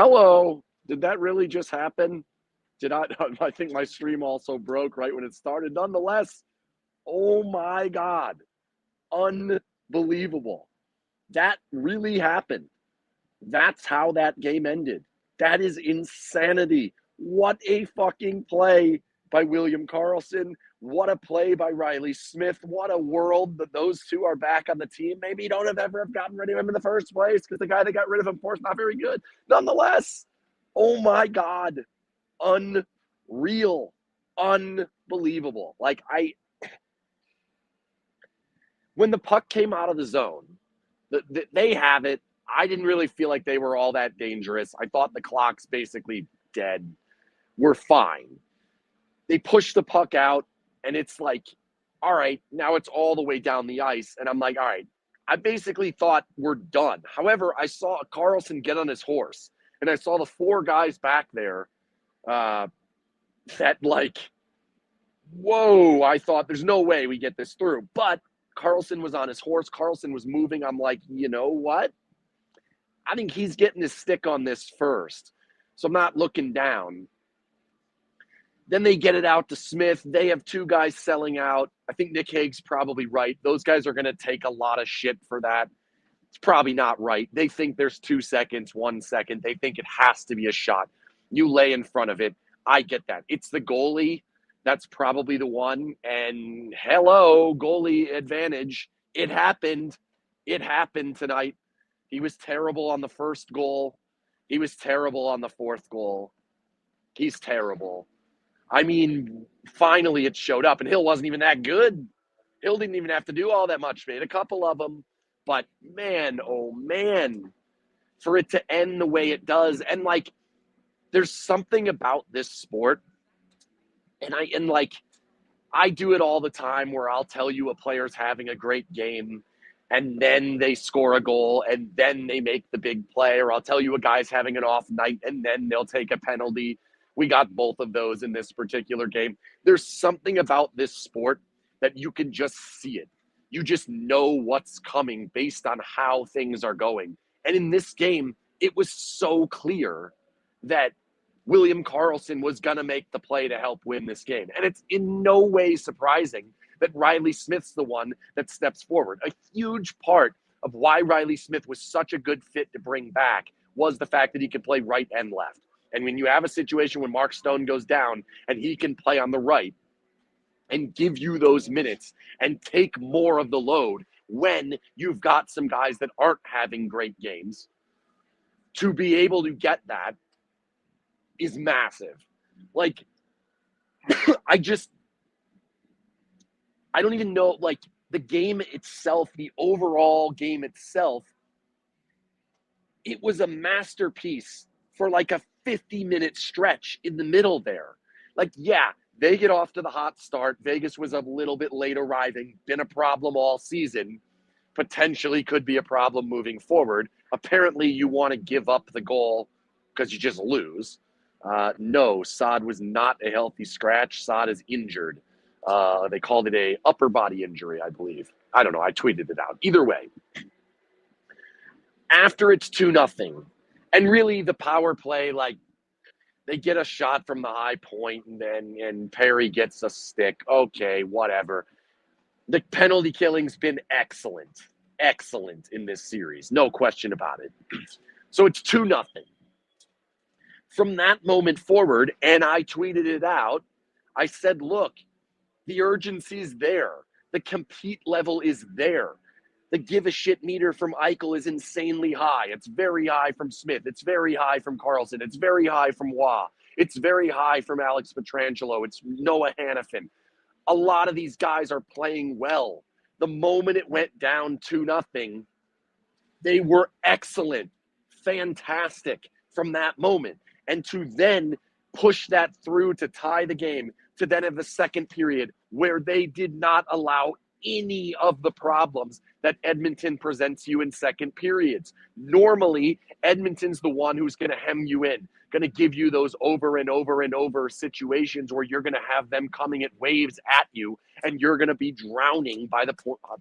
Hello. Did that really just happen? Did I? I think my stream also broke right when it started. Nonetheless, oh my God. Unbelievable. That really happened. That's how that game ended. That is insanity. What a fucking play by William Carlsson. What a play by Riley Smith. What a world that those two are back on the team. Maybe you don't have ever have gotten rid of him in the first place because the guy that got rid of him for is not very good. Nonetheless, oh my God. Unreal. Unbelievable. When the puck came out of the zone, they have it. I didn't really feel like they were all that dangerous. I thought the clock's basically dead. We're fine. They push the puck out, and it's like, all right, now it's all the way down the ice. And I'm like, all right, I basically thought we're done. However, I saw Carlsson get on his horse, and I saw the four guys back there that whoa, I thought there's no way we get this through. But Carlsson was on his horse. Carlsson was moving. I'm like, you know what? I think he's getting his stick on this first. So I'm not looking down. Then they get it out to Smith. They have two guys selling out. I think Nick Hague's probably right. Those guys are going to take a lot of shit for that. It's probably not right. They think there's 2 seconds, 1 second. They think it has to be a shot. You lay in front of it. I get that. It's the goalie. That's probably the one. And hello, goalie advantage. It happened. It happened tonight. He was terrible on the first goal. He was terrible on the fourth goal. He's terrible. I mean, finally it showed up, and Hill wasn't even that good. Hill didn't even have to do all that much. Made a couple of them. But man, oh man, for it to end the way it does. And there's something about this sport. And I do it all the time where I'll tell you a player's having a great game and then they score a goal and then they make the big play, or I'll tell you a guy's having an off night and then they'll take a penalty. We got both of those in this particular game. There's something about this sport that you can just see it. You just know what's coming based on how things are going. And in this game, it was so clear that William Carlsson was going to make the play to help win this game. And it's in no way surprising that Riley Smith's the one that steps forward. A huge part of why Riley Smith was such a good fit to bring back was the fact that he could play right and left. And when you have a situation when Mark Stone goes down and he can play on the right and give you those minutes and take more of the load when you've got some guys that aren't having great games, to be able to get that is massive. I don't even know, the game itself, the overall game itself, it was a masterpiece for a 50-minute stretch in the middle there. Yeah, they get off to the hot start. Vegas was a little bit late arriving, been a problem all season, potentially could be a problem moving forward. Apparently you want to give up the goal because you just lose. No, Saad was not a healthy scratch. Saad is injured. They called it a upper body injury, I believe. I don't know. I tweeted it out. Either way, after it's 2-0, and really the power play, they get a shot from the high point and Perry gets a stick. Okay, whatever. The penalty killing's been excellent in this series. No question about it. So it's 2-0. From that moment forward, and I tweeted it out, I said, look, the urgency is there. The compete level is there. The give a shit meter from Eichel is insanely high. It's very high from Smith. It's very high from Carlsson. It's very high from Waugh. It's very high from Alex Pietrangelo. It's Noah Hannafin. A lot of these guys are playing well. The moment it went down 2-0, they were excellent, fantastic from that moment. And to then push that through to tie the game, to then have the second period where they did not allow any of the problems that Edmonton presents you in second periods. Normally, Edmonton's the one who's going to hem you in, going to give you those over and over and over situations where you're going to have them coming at waves at you and you're going to be drowning by the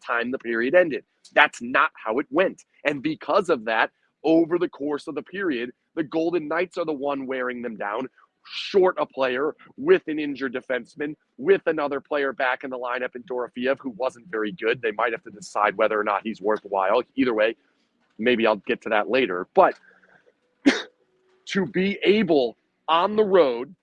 time the period ended. That's not how it went. And because of that, over the course of the period, The Golden Knights are the one wearing them down, short a player with an injured defenseman, with another player back in the lineup in Dorofeev, who wasn't very good. They might have to decide whether or not he's worthwhile. Either way, maybe I'll get to that later. But to be able on the road,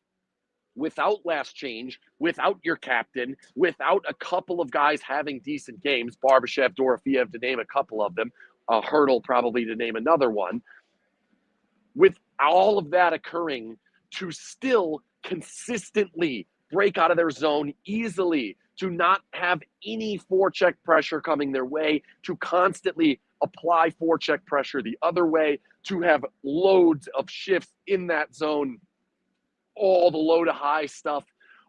without last change, without your captain, without a couple of guys having decent games, Barbashev, Dorofeev, to name a couple of them, Hurdle probably to name another one, with all of that occurring, to still consistently break out of their zone easily, to not have any forecheck pressure coming their way, to constantly apply forecheck pressure the other way, to have loads of shifts in that zone, all the low to high stuff,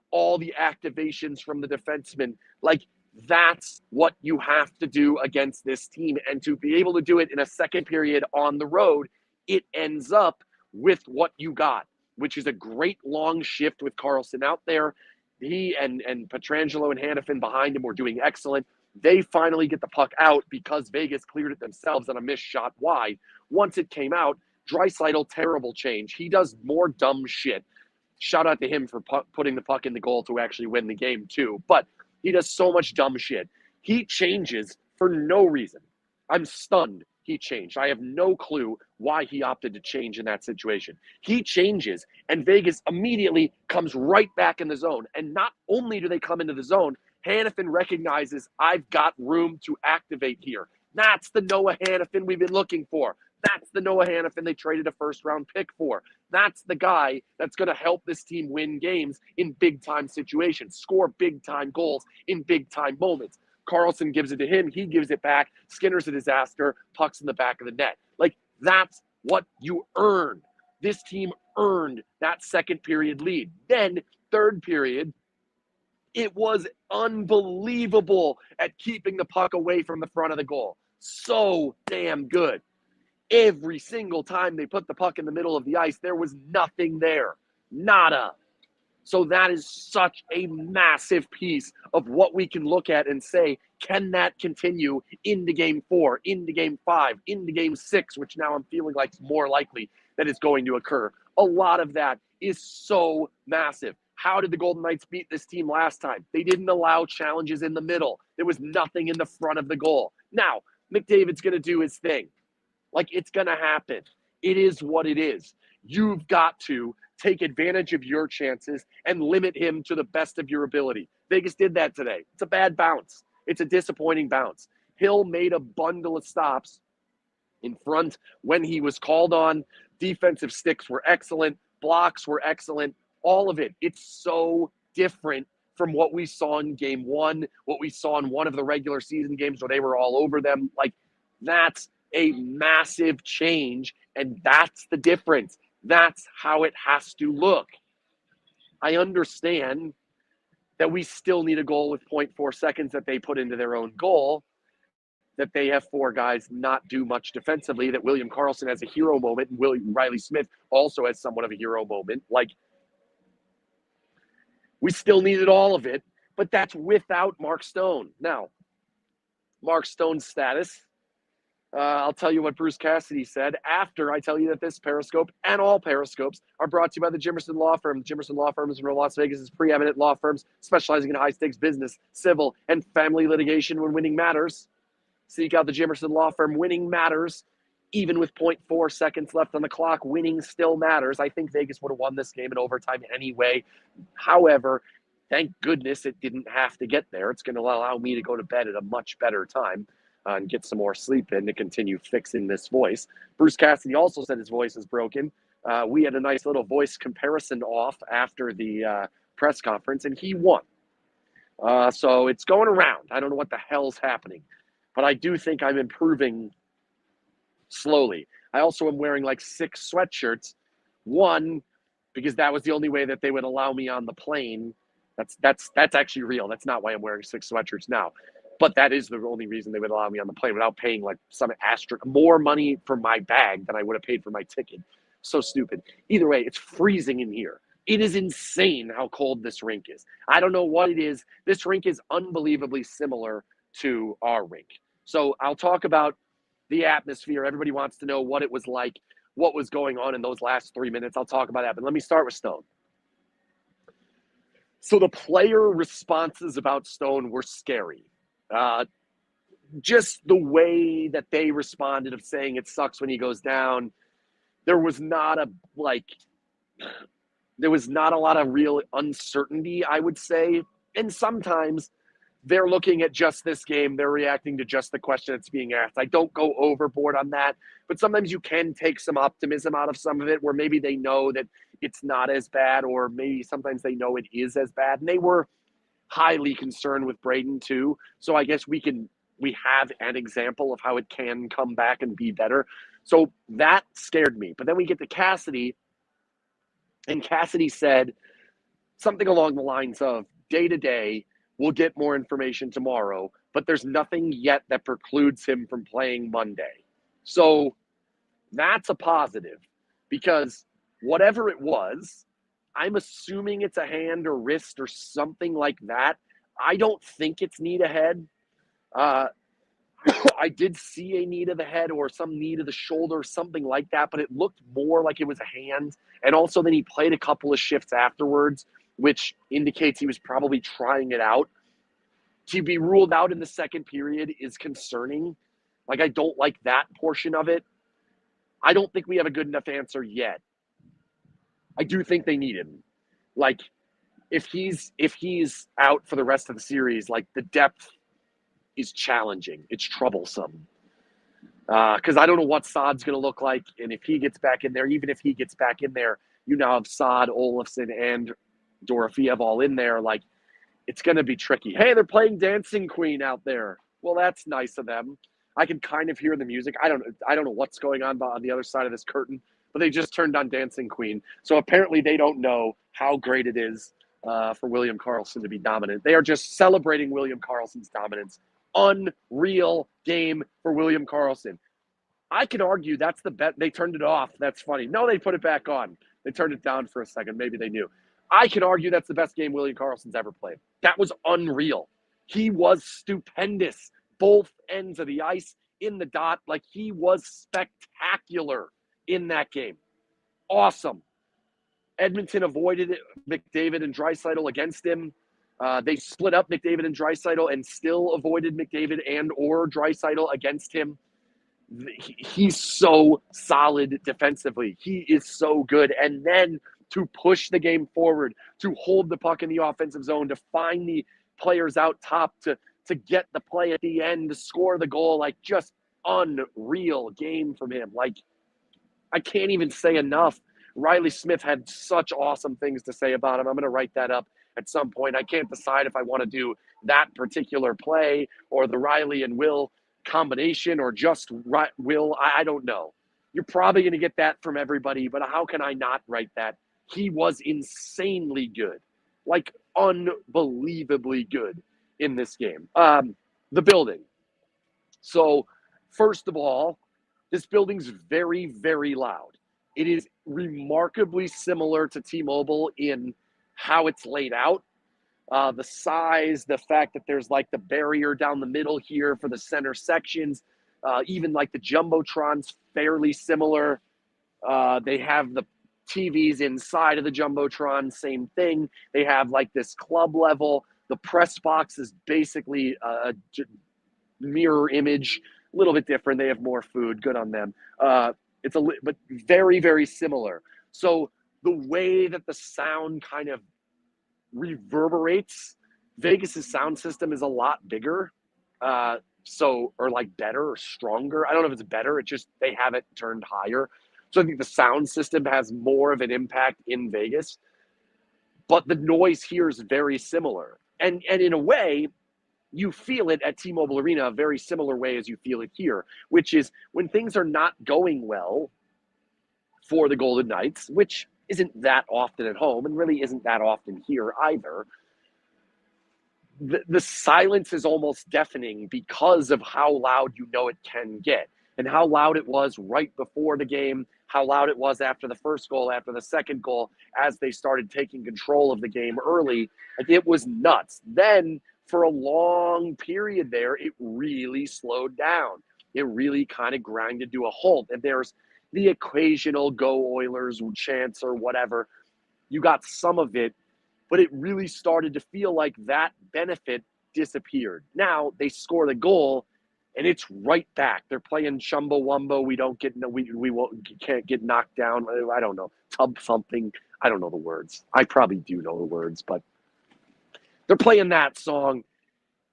all the activations from the defenseman. Like, that's what you have to do against this team. And to be able to do it in a second period on the road, it ends up with what you got, which is a great long shift with Carlsson out there. He and Pietrangelo and Hannafin behind him were doing excellent. They finally get the puck out because Vegas cleared it themselves on a missed shot wide. Once it came out, Draisaitl, terrible change. He does more dumb shit. Shout out to him for putting the puck in the goal to actually win the game too. But he does so much dumb shit. He changes for no reason. I'm stunned he changed. I have no clue why he opted to change in that situation. He changes, and Vegas immediately comes right back in the zone. And not only do they come into the zone, Hannafin recognizes, I've got room to activate here. That's the Noah Hannafin we've been looking for. That's the Noah Hannafin they traded a first-round pick for. That's the guy that's going to help this team win games in big-time situations, score big-time goals in big-time moments. Carlsson gives it to him. He gives it back. Skinner's a disaster. Puck's in the back of the net. Like, that's what you earn. This team earned that second period lead. Then, third period, it was unbelievable at keeping the puck away from the front of the goal. So damn good. Every single time they put the puck in the middle of the ice, there was nothing there. Nada. So that is such a massive piece of what we can look at and say, can that continue into game 4, into game 5, into game 6, which now I'm feeling like it's more likely that it's going to occur. A lot of that is so massive. How did the Golden Knights beat this team last time? They didn't allow challenges in the middle. There was nothing in the front of the goal. Now, McDavid's going to do his thing. Like, it's going to happen. It is what it is. You've got to take advantage of your chances and limit him to the best of your ability. Vegas did that today. It's a bad bounce. It's a disappointing bounce. Hill made a bundle of stops in front when he was called on. Defensive sticks were excellent. Blocks were excellent. All of it. It's so different from what we saw in game 1, what we saw in one of the regular season games where they were all over them. Like, that's a massive change, and that's the difference. That's how it has to look. I understand that we still need a goal with 0.4 seconds that they put into their own goal, that they have 4 guys not do much defensively, that William Karlsson has a hero moment, and Riley Smith also has somewhat of a hero moment. Like, we still needed all of it, but that's without Mark Stone. Now, Mark Stone's status, I'll tell you what Bruce Cassidy said after I tell you that this Periscope and all Periscopes are brought to you by the Jimmerson Law Firm. The Jimmerson Law Firm is one of Las Vegas' preeminent law firms specializing in high-stakes business, civil, and family litigation when winning matters. Seek out the Jimmerson Law Firm. Winning matters. Even with 0.4 seconds left on the clock, winning still matters. I think Vegas would have won this game in overtime anyway. However, thank goodness it didn't have to get there. It's going to allow me to go to bed at a much better time. And get some more sleep in to continue fixing this voice. Bruce Cassidy also said his voice is broken. We had a nice little voice comparison off after the press conference, and he won. So it's going around. I don't know what the hell's happening, but I do think I'm improving slowly. I also am wearing like 6 sweatshirts. One, because that was the only way that they would allow me on the plane. That's actually real. That's not why I'm wearing 6 sweatshirts now. But that is the only reason they would allow me on the plane without paying like some more money for my bag than I would have paid for my ticket. So stupid. Either way, it's freezing in here. It is insane how cold this rink is. I don't know what it is. This rink is unbelievably similar to our rink. So I'll talk about the atmosphere. Everybody wants to know what it was like what was going on in those last 3 minutes. I'll talk about that, but let me start with Stone. So the player responses about Stone were scary. Just the way that they responded of saying it sucks when he goes down. There was not a lot of real uncertainty, I would say. And sometimes they're looking at just this game. They're reacting to just the question that's being asked. I don't go overboard on that, but sometimes you can take some optimism out of some of it where maybe they know that it's not as bad, or maybe sometimes they know it is as bad. And they were highly concerned with Braden too. So I guess we have an example of how it can come back and be better. So that scared me. But then we get to Cassidy, and Cassidy said something along the lines of, day to day, we'll get more information tomorrow, but there's nothing yet that precludes him from playing Monday. So that's a positive, because whatever it was, I'm assuming it's a hand or wrist or something like that. I don't think it's knee to head. I did see a knee to the head or some knee to the shoulder, something like that, but it looked more like it was a hand. And also then he played a couple of shifts afterwards, which indicates he was probably trying it out. To be ruled out in the second period is concerning. Like, I don't like that portion of it. I don't think we have a good enough answer yet. I do think they need him. Like, if he's out for the rest of the series, like, the depth is challenging. It's troublesome. Because I don't know what Saad's going to look like. And if he gets back in there, even if he gets back in there, you now have Saad, Olofsson, and Dorofeev all in there. Like, it's going to be tricky. Hey, they're playing Dancing Queen out there. Well, that's nice of them. I can kind of hear the music. I don't know what's going on the other side of this curtain, but they just turned on Dancing Queen. So apparently they don't know how great it is for William Carlsson to be dominant. They are just celebrating William Carlsson's dominance. Unreal game for William Carlsson. I could argue that's the bet. They turned it off. That's funny. No, they put it back on. They turned it down for a second. Maybe they knew. I could argue that's the best game William Carlsson's ever played. That was unreal. He was stupendous. Both ends of the ice, in the dot. Like, he was spectacular in that game. Awesome. Edmonton avoided it, McDavid and Draisaitl against him. They split up McDavid and Draisaitl and still avoided McDavid and or Draisaitl against him. He's so solid defensively. He is so good. And then to push the game forward, to hold the puck in the offensive zone, to find the players out top, to get the play at the end, to score the goal, like, just unreal game from him. Like, I can't even say enough. Riley Smith had such awesome things to say about him. I'm going to write that up at some point. I can't decide if I want to do that particular play or the Riley and Will combination or just Will. I don't know. You're probably going to get that from everybody, but how can I not write that? He was insanely good, like unbelievably good in this game. The building. So first of all, this building's very, very loud. It is remarkably similar to T-Mobile in how it's laid out. The size, the fact that there's like the barrier down the middle here for the center sections, even like the Jumbotron's fairly similar. They have the TVs inside of the Jumbotron, same thing. They have like this club level. The press box is basically a mirror image, a little bit different. They have more food, good on them. But very, very similar. So the way that the sound kind of reverberates, Vegas's sound system is a lot bigger. Or like better or stronger. I don't know if it's better. It's just they have it turned higher. So I think the sound system has more of an impact in Vegas. But the noise here is very similar. And in a way, you feel it at T-Mobile Arena a very similar way as you feel it here, which is when things are not going well for the Golden Knights, which isn't that often at home and really isn't that often here either. The silence is almost deafening because of how loud you know it can get and how loud it was right before the game, how loud it was after the first goal, after the second goal, as they started taking control of the game early. Like, it was nuts. Then for a long period there, it really slowed down. It really kind of grinded to a halt. And there's, the occasional go Oilers chance or whatever. You got some of it, but it really started to feel like that benefit disappeared. Now they score the goal, and it's right back. They're playing Chumbawamba. Can't get knocked down. I don't know. Tub thumping. I don't know the words. I probably do know the words, but they're playing that song.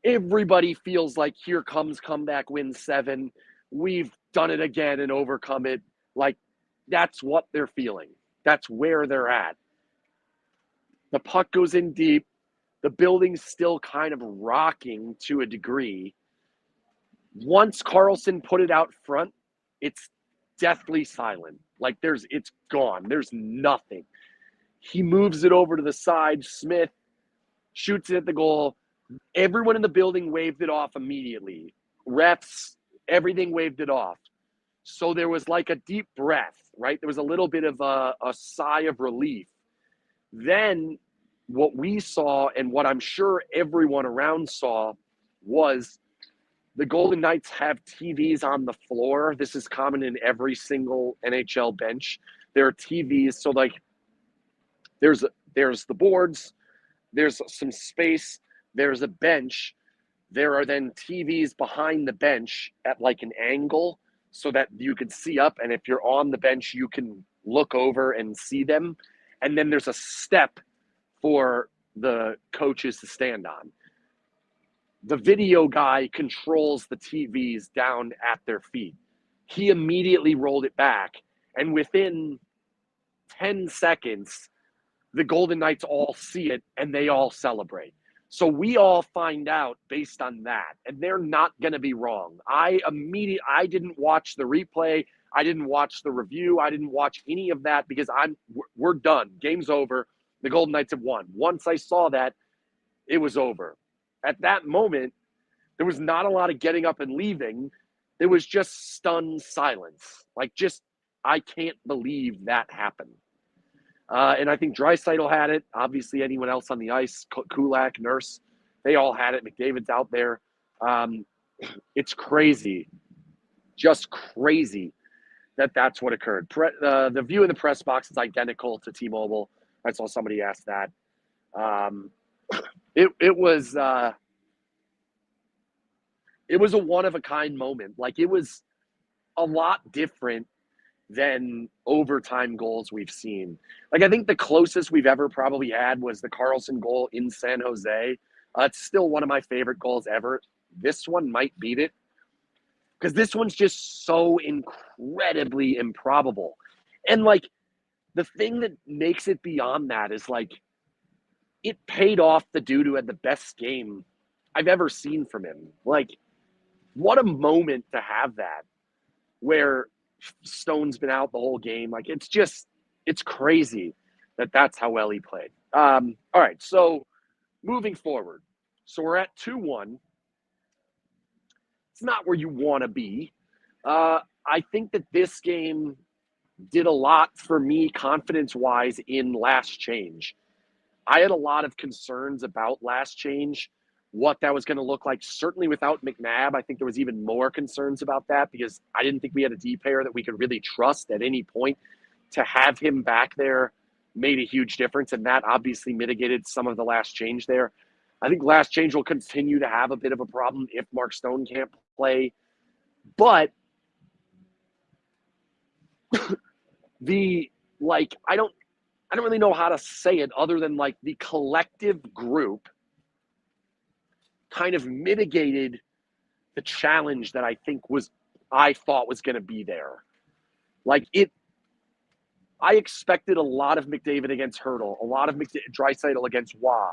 Everybody feels like here comes comeback win 7. We've done it again and overcome it. Like, that's what they're feeling. That's where they're at. The puck goes in deep. The building's still kind of rocking to a degree. Once Carlsson put it out front, it's deathly silent. Like, it's gone. There's nothing. He moves it over to the side. Smith shoots it at the goal. Everyone in the building waved it off immediately. Refs, everything waved it off. So there was like a deep breath, right? There was a little bit of a sigh of relief. Then what we saw, and what I'm sure everyone around saw, was the Golden Knights have TVs on the floor. This is common in every single NHL bench. There are TVs. So like there's the boards, there's some space, there's a bench. There are then TVs behind the bench at like an angle so that you can see up. And if you're on the bench, you can look over and see them. And then there's a step for the coaches to stand on. The video guy controls the TVs down at their feet. He immediately rolled it back. And within 10 seconds, the Golden Knights all see it and they all celebrate. So we all find out based on that, and they're not going to be wrong. I didn't watch the replay. I didn't watch the review. I didn't watch any of that because we're done. Game's over. The Golden Knights have won. Once I saw that, it was over. At that moment, there was not a lot of getting up and leaving. There was just stunned silence. Like, just, I can't believe that happened. And I think Draisaitl had it. Obviously, anyone else on the ice, Kulak, Nurse, they all had it. McDavid's out there. It's crazy, just crazy that that's what occurred. The view in the press box is identical to T-Mobile. I saw somebody ask that. It was a one-of-a-kind moment. Like, it was a lot different than overtime goals we've seen. Like, I think the closest we've ever probably had was the Carlsson goal in San Jose. It's still one of my favorite goals ever. This one might beat it because this one's just so incredibly improbable. And, like, the thing that makes it beyond that is, like, it paid off the dude who had the best game I've ever seen from him. Like, what a moment to have that, where Stone's been out the whole game. Like, it's crazy that that's how well he played. All right, so moving forward. So we're at 2-1. It's not where you want to be. I think that this game did a lot for me confidence-wise in last change. I had a lot of concerns about last change, what that was going to look like. Certainly without McNabb, I think there was even more concerns about that because I didn't think we had a D pair that we could really trust at any point. To have him back there made a huge difference, and that obviously mitigated some of the last change there. I think last change will continue to have a bit of a problem if Mark Stone can't play. But I don't really know how to say it other than, like, the collective group kind of mitigated the challenge that I thought was going to be there. Like, I expected a lot of McDavid against Hurdle, a lot of Draisaitl against Waugh,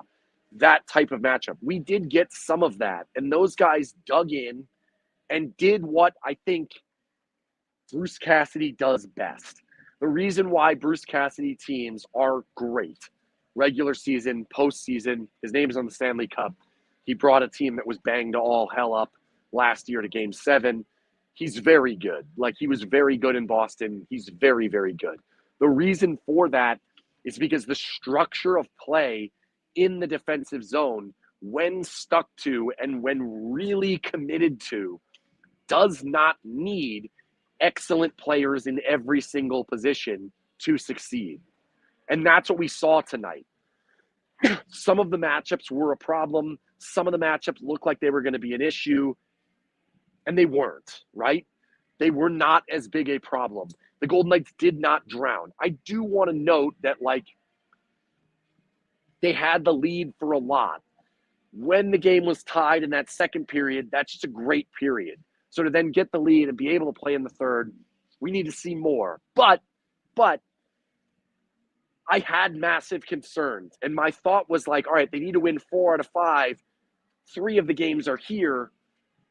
that type of matchup. We did get some of that, and those guys dug in and did what I think Bruce Cassidy does best. The reason why Bruce Cassidy teams are great, regular season, postseason, his name is on the Stanley Cup. He brought a team that was banged all hell up last year to Game 7. He's very good. Like, he was very good in Boston. He's very, very good. The reason for that is because the structure of play in the defensive zone, when stuck to and when really committed to, does not need excellent players in every single position to succeed. And that's what we saw tonight. Some of the matchups were a problem. Some of the matchups looked like they were going to be an issue, and they weren't, right? They were not as big a problem. The Golden Knights did not drown. I do want to note that, like, they had the lead for a lot. When the game was tied in that second period, that's just a great period. So to then get the lead and be able to play in the third, we need to see more. But I had massive concerns. And my thought was like, all right, they need to win 4 out of 5. 3 of the games are here.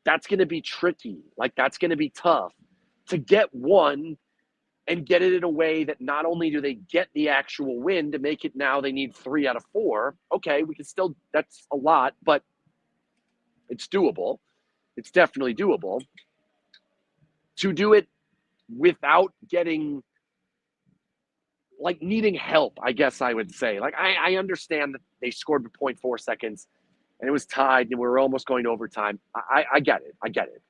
That's going to be tricky. Like, that's going to be tough. To get one and get it in a way that not only do they get the actual win, to make it now they need 3 out of 4. Okay, we can still, that's a lot, but it's doable. It's definitely doable. To do it without getting, like, needing help, I guess I would say. Like, I understand that they scored with 0.4 seconds and it was tied and we were almost going to overtime. I get it. I get it.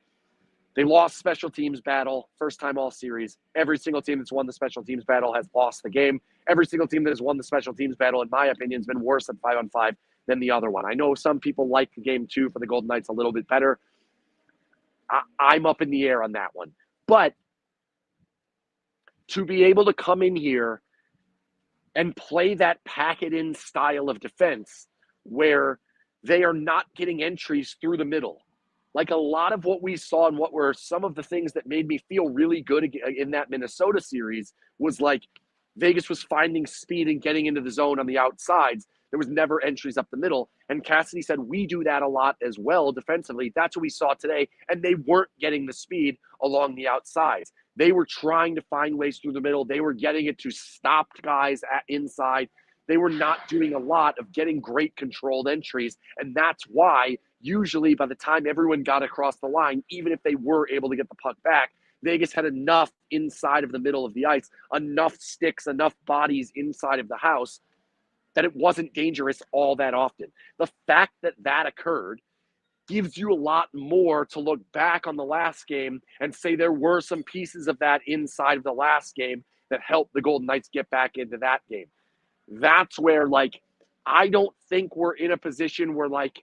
They lost special teams battle, first time all series. Every single team that's won the special teams battle has lost the game. Every single team that has won the special teams battle, in my opinion, has been worse at 5-on-5 than the other one. I know some people like the game 2 for the Golden Knights a little bit better. I'm up in the air on that one. But to be able to come in here and play that pack-it-in style of defense where they are not getting entries through the middle. Like, a lot of what we saw and what were some of the things that made me feel really good in that Minnesota series was, like, Vegas was finding speed and getting into the zone on the outsides. There was never entries up the middle. And Cassidy said, we do that a lot as well defensively. That's what we saw today. And they weren't getting the speed along the outsides. They were trying to find ways through the middle. They were getting it to stop guys inside. They were not doing a lot of getting great controlled entries. And that's why usually by the time everyone got across the line, even if they were able to get the puck back, Vegas had enough inside of the middle of the ice, enough sticks, enough bodies inside of the house that it wasn't dangerous all that often. The fact that that occurred gives you a lot more to look back on the last game and say there were some pieces of that inside of the last game that helped the Golden Knights get back into that game. That's where, like, I don't think we're in a position where, like,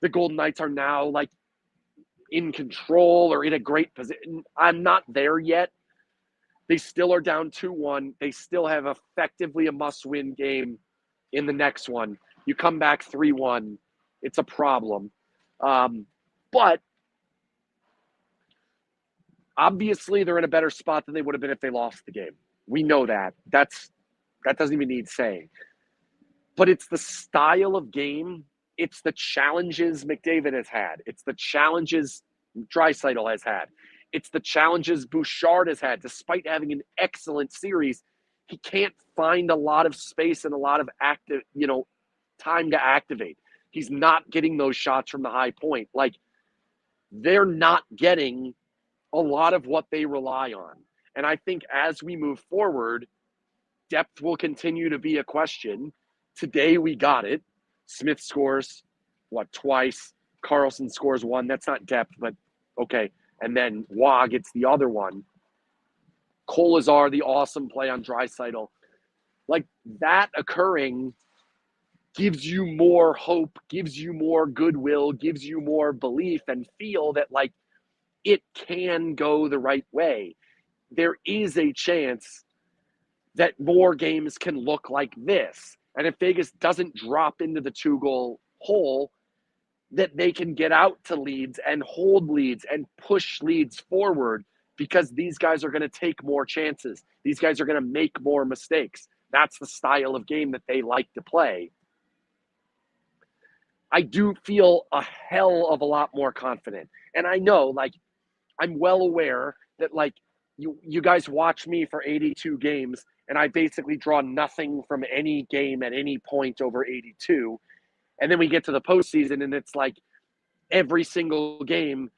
the Golden Knights are now, like, in control or in a great position. I'm not there yet. They still are down 2-1. They still have effectively a must-win game in the next one. You come back 3-1, it's a problem. But obviously they're in a better spot than they would have been if they lost the game. We know that. That doesn't even need saying. But it's the style of game. It's the challenges McDavid has had. It's the challenges Draisaitl has had. It's the challenges Bouchard has had. Despite having an excellent series, he can't find a lot of space and a lot of time to activate. He's not getting those shots from the high point. Like, they're not getting a lot of what they rely on. And I think as we move forward, depth will continue to be a question. Today we got it. Smith scores, twice. Carlsson scores 1. That's not depth, but okay. And then Wah gets the other one. Kolazar, the awesome play on Draisaitl. Like, that occurring gives you more hope, gives you more goodwill, gives you more belief and feel that, like, it can go the right way. There is a chance that more games can look like this. And if Vegas doesn't drop into the 2-goal hole, that they can get out to leads and hold leads and push leads forward, because these guys are going to take more chances. These guys are going to make more mistakes. That's the style of game that they like to play. I do feel a hell of a lot more confident. And I know, like, I'm well aware that, like, you guys watch me for 82 games, and I basically draw nothing from any game at any point over 82. And then we get to the postseason, and it's like every single game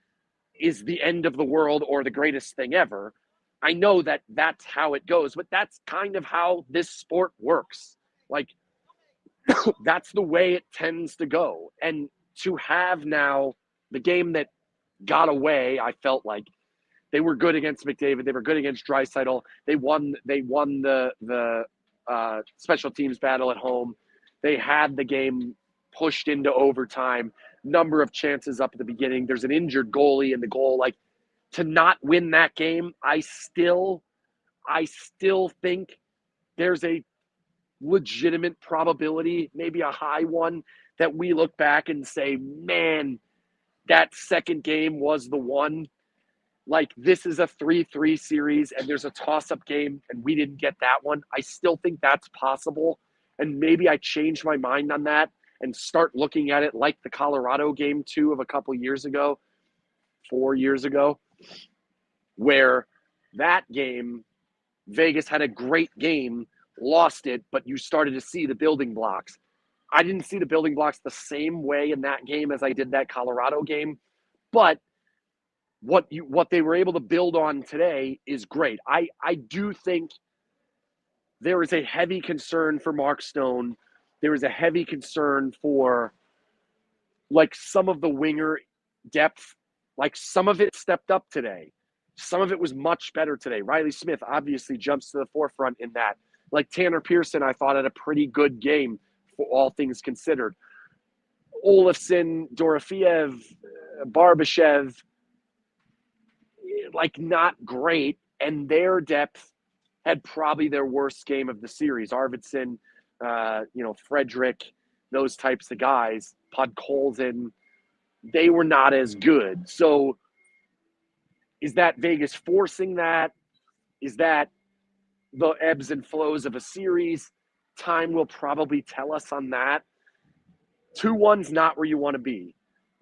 is the end of the world or the greatest thing ever. I know that that's how it goes, but that's kind of how this sport works. Like, that's the way it tends to go. And to have now the game that got away, I felt like, They were good against McDavid. They were good against Draisaitl. They won the special teams battle at home. They had the game pushed into overtime. Number of chances up at the beginning. There's an injured goalie in the goal. Like, to not win that game, I still think there's a legitimate probability, maybe a high one, that we look back and say, man, that second game was the one. Like, this is a 3-3 series and there's a toss-up game and we didn't get that one. I still think that's possible. And maybe I change my mind on that and start looking at it like the Colorado game 2 of a couple years ago, 4 years ago, where that game, Vegas had a great game, lost it, but you started to see the building blocks. I didn't see the building blocks the same way in that game as I did that Colorado game, but what they were able to build on today is great. I do think there is a heavy concern for Mark Stone. There is a heavy concern for, like, some of the winger depth. Like, some of it stepped up today. Some of it was much better today. Riley Smith obviously jumps to the forefront in that. Like, Tanner Pearson, I thought, had a pretty good game for all things considered. Olofsson, Dorofeev, Barbashev, like, not great. And their depth had probably their worst game of the series. Arvidsson, Frederick, those types of guys, Podkolzin, they were not as good. So is that Vegas forcing that? Is that the ebbs and flows of a series? Time will probably tell us on that. 2-1's not where you want to be.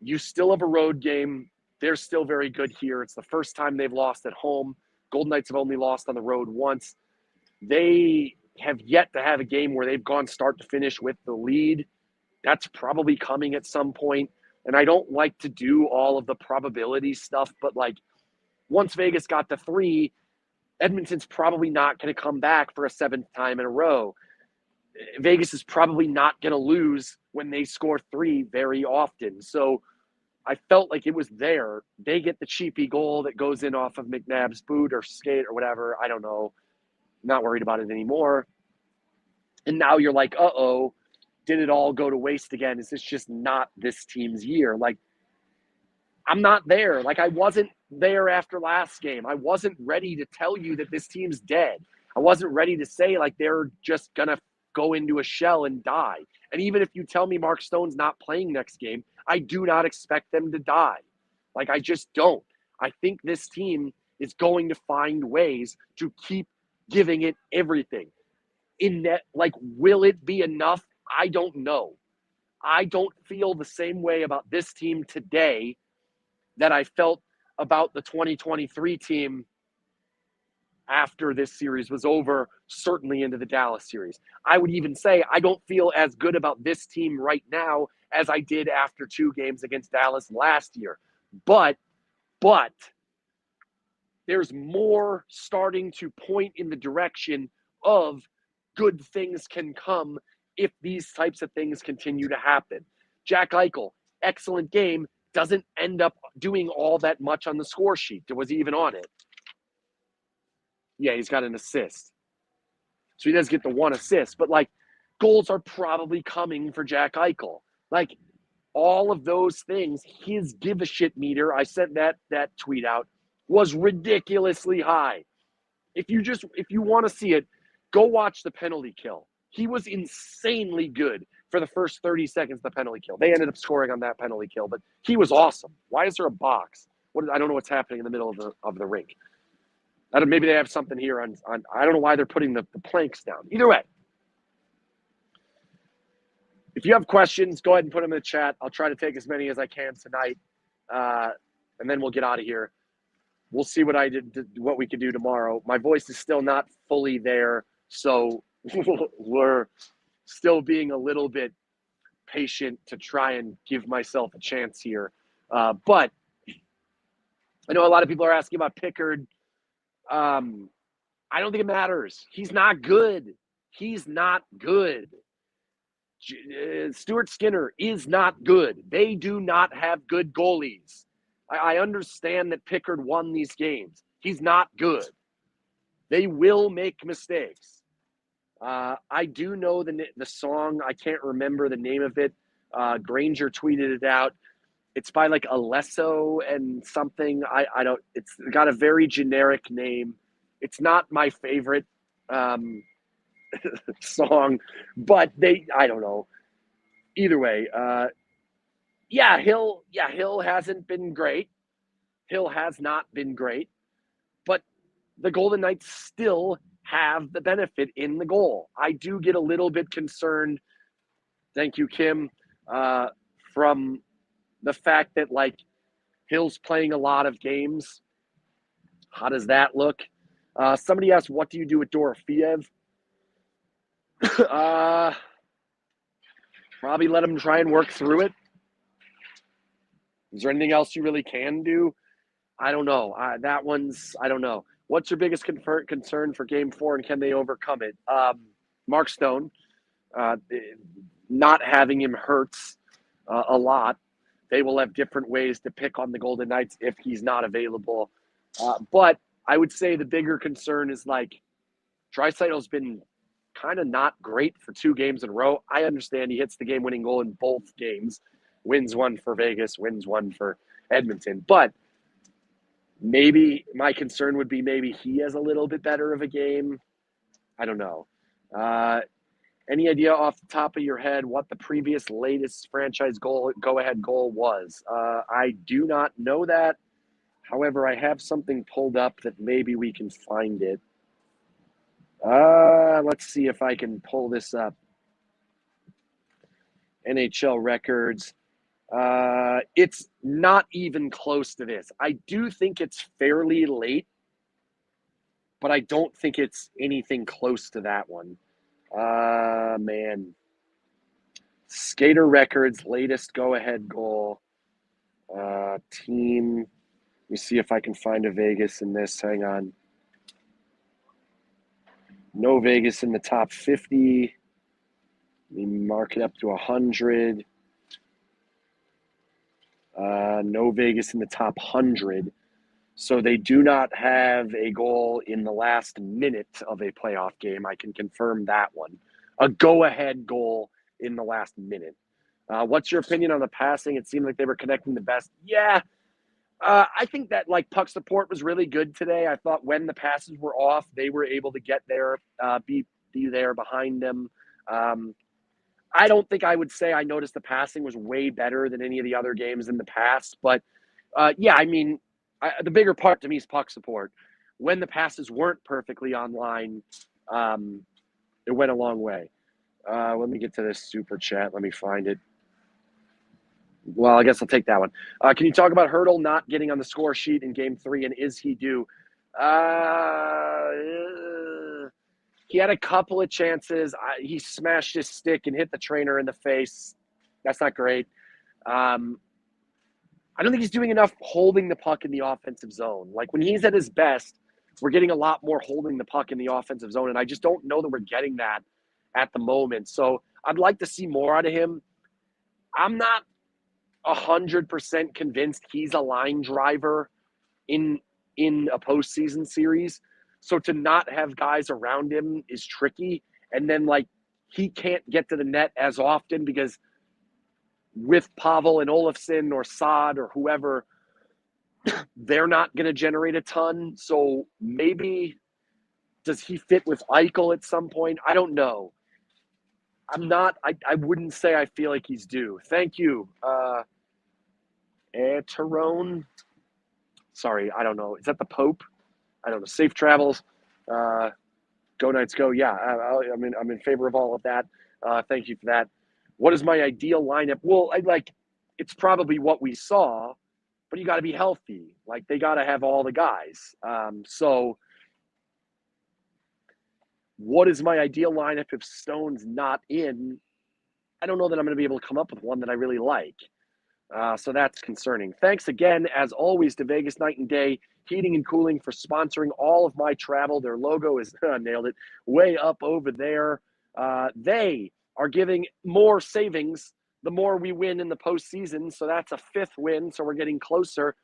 You still have a road game. They're still very good here. It's the first time they've lost at home. Golden Knights have only lost on the road once. They have yet to have a game where they've gone start to finish with the lead. That's probably coming at some point. And I don't like to do all of the probability stuff, but, like, once Vegas got to 3, Edmonton's probably not going to come back for a 7th time in a row. Vegas is probably not going to lose when they score 3 very often. So I felt like it was there. They get the cheapy goal that goes in off of McNabb's boot or skate or whatever. I don't know. Not worried about it anymore. And now you're like, uh-oh, did it all go to waste again? Is this just not this team's year? Like, I'm not there. Like, I wasn't there after last game. I wasn't ready to tell you that this team's dead. I wasn't ready to say, like, they're just going to go into a shell and die. And even if you tell me Mark Stone's not playing next game, I do not expect them to die. Like, I just don't. I think this team is going to find ways to keep giving it everything. In that, like, will it be enough? I don't know. I don't feel the same way about this team today that I felt about the 2023 team after this series was over, certainly into the Dallas series. I would even say I don't feel as good about this team right now as I did after 2 games against Dallas last year. But there's more starting to point in the direction of good things can come if these types of things continue to happen. Jack Eichel, excellent game, doesn't end up doing all that much on the score sheet. Was he even on it? Yeah, he's got an assist. So he does get the 1 assist. But, like, goals are probably coming for Jack Eichel. Like, all of those things, his give-a-shit meter, I sent that tweet out, was ridiculously high. If you want to see it, go watch the penalty kill. He was insanely good for the first 30 seconds of the penalty kill. They ended up scoring on that penalty kill, but he was awesome. Why is there a box? I don't know what's happening in the middle of the rink. Maybe they have something here on I don't know why they're putting the planks down. Either way, if you have questions, go ahead and put them in the chat. I'll try to take as many as I can tonight, and then we'll get out of here. We'll see what we can do tomorrow. My voice is still not fully there, so we're still being a little bit patient to try and give myself a chance here. But I know a lot of people are asking about Pickard. I don't think it matters. He's not good. He's not good. Stuart Skinner is not good. They do not have good goalies. I understand that Pickard won these games. He's not good. They will make mistakes. I do know the song. I can't remember the name of it. Granger tweeted it out. It's by like Alesso and something. I don't. It's got a very generic name. It's not my favorite song, but I don't know. Either way, Hill hasn't been great. Hill has not been great, but the Golden Knights still have the benefit in the goal. I do get a little bit concerned, thank you, Kim, from the fact that, like, Hill's playing a lot of games. How does that look? Somebody asked, what do you do with Dorofeev? Probably let him try and work through it. Is there anything else you really can do? I don't know. I don't know. What's your biggest concern for Game 4, and can they overcome it? Mark Stone, not having him hurts a lot. They will have different ways to pick on the Golden Knights if he's not available. But I would say the bigger concern is, like, Draisaitl's been kind of not great for 2 games in a row. I understand he hits the game-winning goal in both games. Wins one for Vegas, wins one for Edmonton. But maybe my concern would be maybe he has a little bit better of a game. I don't know. Any idea off the top of your head what the previous latest franchise go-ahead goal was? I do not know that. However, I have something pulled up that maybe we can find it. Let's see if I can pull this up. NHL records. It's not even close to this. I do think it's fairly late, but I don't think it's anything close to that one. Man. Skater records, latest go-ahead goal. Team. Let me see if I can find a Vegas in this. Hang on. No Vegas in the top 50. Let me mark it up to 100. No Vegas in the top 100. So they do not have a goal in the last minute of a playoff game. I can confirm that one. A go-ahead goal in the last minute. What's your opinion on the passing? It seemed like they were connecting the best. Yeah. I think that, like, puck support was really good today. I thought when the passes were off, they were able to get there, be there behind them. I don't think I would say I noticed the passing was way better than any of the other games in the past. But, yeah, I mean, the bigger part to me is puck support. When the passes weren't perfectly online, it went a long way. Let me get to this super chat. Let me find it. Well, I guess I'll take that one. Can you talk about Hurdle not getting on the score sheet in Game 3, and is he due? He had a couple of chances. He smashed his stick and hit the trainer in the face. That's not great. I don't think he's doing enough holding the puck in the offensive zone. Like, when he's at his best, we're getting a lot more holding the puck in the offensive zone, and I just don't know that we're getting that at the moment. So I'd like to see more out of him. I'm not 100% convinced he's a line driver in a postseason series. So to not have guys around him is tricky. And then, like, he can't get to the net as often because with Pavel and Olofsson or Saad or whoever, they're not going to generate a ton. So maybe does he fit with Eichel at some point? I don't know. I wouldn't say I feel like he's due. Thank you. Tyrone. Sorry, I don't know. Is that the Pope? I don't know. Safe travels. Go Knights, go. Yeah, I'm in favor of all of that. Thank you for that. What is my ideal lineup? Well, it's probably what we saw, but you got to be healthy. Like, they got to have all the guys. So what is my ideal lineup if Stone's not in? I don't know that I'm going to be able to come up with one that I really like. So that's concerning. Thanks again, as always, to Vegas Night and Day Heating and Cooling for sponsoring all of my travel. Their logo is, nailed it, way up over there. They are giving more savings the more we win in the postseason. So that's a 5th win. So we're getting closer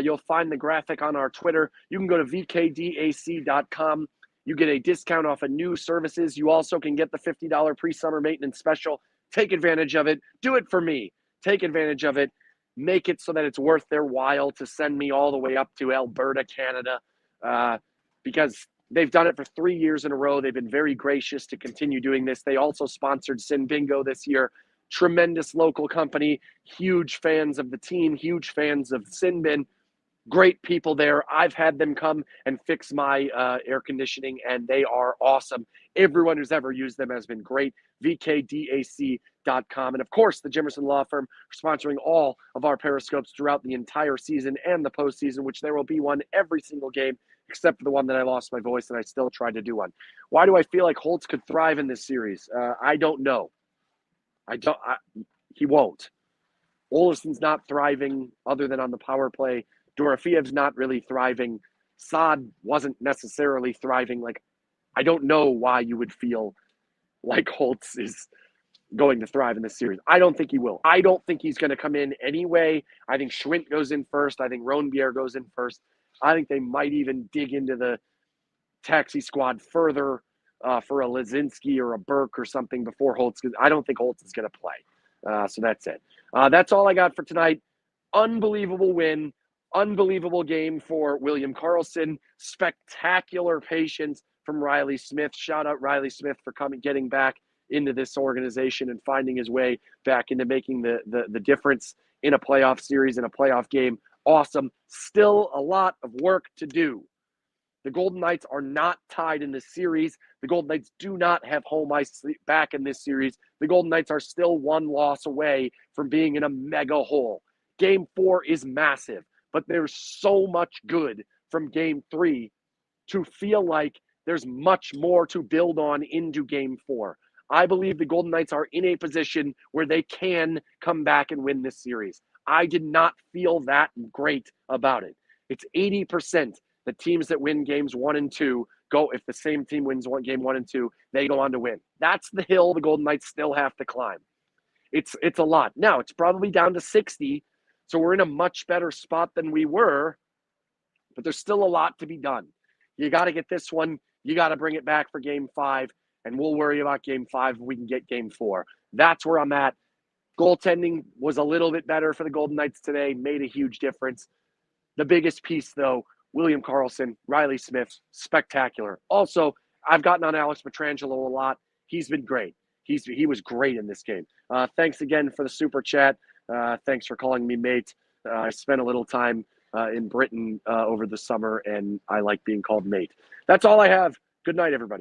You'll find the graphic on our Twitter. You can go to vkdac.com. You get a discount off of new services. You also can get the $50 pre-summer maintenance special. Take advantage of it. Do it for me. Take advantage of it. Make it so that it's worth their while to send me all the way up to Alberta, Canada, because they've done it for 3 years in a row. They've been very gracious to continue doing this. They also sponsored Sin Bingo this year. Tremendous local company, huge fans of the team, huge fans of SinBin. Great people there. I've had them come and fix my air conditioning, and they are awesome. Everyone who's ever used them has been great. vkdac.com. And, of course, the Jimmerson Law Firm for sponsoring all of our Periscopes throughout the entire season and the postseason, which there will be one every single game, except for the one that I lost my voice and I still tried to do one. Why do I feel like Holtz could thrive in this series? I don't know. He won't. Olafson's not thriving other than on the power play. Dorofiev's not really thriving. Saad wasn't necessarily thriving. Like, I don't know why you would feel like Holtz is going to thrive in this series. I don't think he will. I don't think he's going to come in anyway. I think Schwint goes in first. I think Roenbier goes in first. I think they might even dig into the taxi squad further for a Lazinski or a Burke or something before Holtz. I don't think Holtz is going to play. So that's it. That's all I got for tonight. Unbelievable win. Unbelievable game for William Carlsson. Spectacular patience from Riley Smith. Shout out Riley Smith for getting back into this organization and finding his way back into making the difference in a playoff series, in a playoff game. Awesome. Still a lot of work to do. The Golden Knights are not tied in this series. The Golden Knights do not have home ice back in this series. The Golden Knights are still one loss away from being in a mega hole. Game 4 is massive, but there's so much good from Game 3 to feel like there's much more to build on into Game 4. I believe the Golden Knights are in a position where they can come back and win this series. I did not feel that great about it. It's 80%. The teams that win games 1 and 2 go, if the same team wins game 1 and 2, they go on to win. That's the hill the Golden Knights still have to climb. It's a lot. Now, it's probably down to 60, so we're in a much better spot than we were, but there's still a lot to be done. You got to get this one. You got to bring it back for Game 5, and we'll worry about Game 5 if we can get Game 4. That's where I'm at. Goaltending was a little bit better for the Golden Knights today, made a huge difference. The biggest piece, though, William Carlsson, Riley Smith, spectacular. Also, I've gotten on Alex Pietrangelo a lot. He's been great. He was great in this game. Thanks again for the super chat. Thanks for calling me mate. I spent a little time in Britain over the summer, and I like being called mate. That's all I have. Good night, everybody.